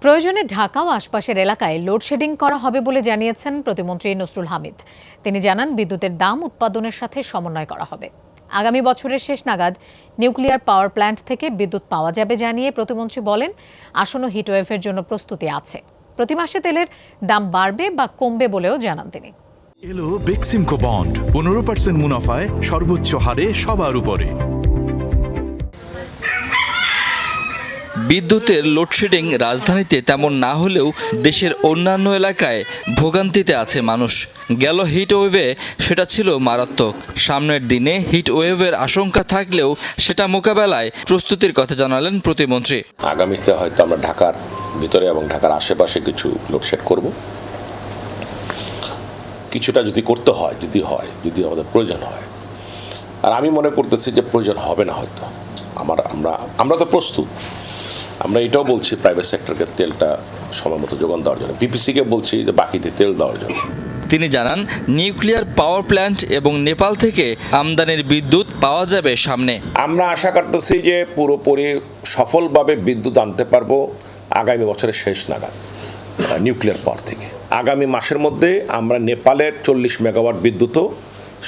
প্রয়োজনে ঢাকা ও আশপাশের এলাকায় লোডশেডিং করা হবে বলে জানিয়েছেন প্রতিমন্ত্রী নসরুল হামিদ। তিনি জানান, বিদ্যুতের দাম উৎপাদনের সাথে সমন্বয় করা হবে। আগামী বছরের শেষ নাগাদ নিউক্লিয়ার পাওয়ার প্ল্যান্ট থেকে বিদ্যুৎ পাওয়া যাবে জানিয়ে প্রতিমন্ত্রী বলেন, আসন্ন হিটওয়েভের জন্য প্রস্তুতি আছে। প্রতি মাসে তেলের দাম বাড়বে বা কমবে বলেও জানান তিনি। এলো বেক্সিমকো বন্ড 15% মুনাফায় সর্বোচ্চ হারে সবার উপরে। বিদ্যুতের লোডশেডিং রাজধানীতে তেমন না হলেও দেশের অন্যান্য এলাকায় ভোগান্তিতে আছে মানুষ। গেল হিটওয়েভে সেটা ছিল মারাত্মক। সামনের দিনে হিটওয়েভের আশঙ্কা থাকলেও সেটা মোকাবেলায় প্রস্তুতির কথা জানালেন প্রতিমন্ত্রী। আগামীতে হয়তো আমরা ঢাকার ভিতরে এবং ঢাকার আশেপাশে কিছু লোডশেড করব। কিছুটা যদি করতে হয়, যদি আমাদের প্রয়োজন হয়, আর আমি মনে করতেছি যে প্রয়োজন হবে না হয়তো। আমরা তো প্রস্তুত। আমরা এটাও বলছি প্রাইভেট সেক্টরকে তেলটা সময় মতো যোগান দেওয়ার জন্য, পিপিসিকে বলছি যে বাকিতে তেল দেওয়ার জন্য। তিনি জানান, নিউক্লিয়ার পাওয়ার প্ল্যান্ট এবং নেপাল থেকে আমদানির বিদ্যুৎ পাওয়া যাবে সামনে। আমরা আশা করতেছি যে পুরোপুরি সফলভাবে বিদ্যুৎ আনতে পারবো আগামী বছরের শেষ নাগাদ নিউক্লিয়ার পাওয়ার থেকে। আগামী মাসের মধ্যে আমরা নেপালের 40 মেগাওয়াট বিদ্যুৎও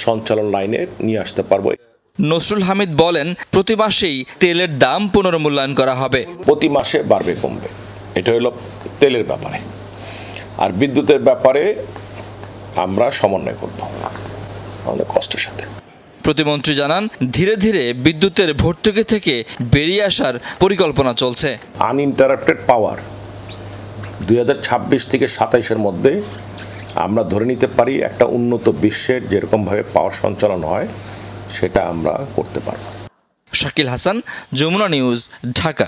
সঞ্চালন লাইনে নিয়ে আসতে পারবো। নসরুল হামিদ বলেন, প্রতি মাসেই তেলের দাম পুনর্মূল্যায়ন করা হবে। প্রতি মাসে বাড়বে কমবে, এটা হলো তেলের ব্যাপারে। আর বিদ্যুতের ব্যাপারে আমরা সমন্বয় করব অনেক কষ্টের সাথে। প্রতিমন্ত্রী জানান, ধীরে ধীরে বিদ্যুতের ভর্তুকি থেকে বেরিয়ে আসার পরিকল্পনা চলছে। আনইন্টারাপ্টেড পাওয়ার 2026 থেকে 27-এর মধ্যে আমরা ধরে নিতে পারি একটা উন্নত বিশ্বের যেরকমভাবে পাওয়ার সঞ্চালন হয় সেটা আমরা করতে পারব। শাকিল হাসান, যমুনা নিউজ, ঢাকা।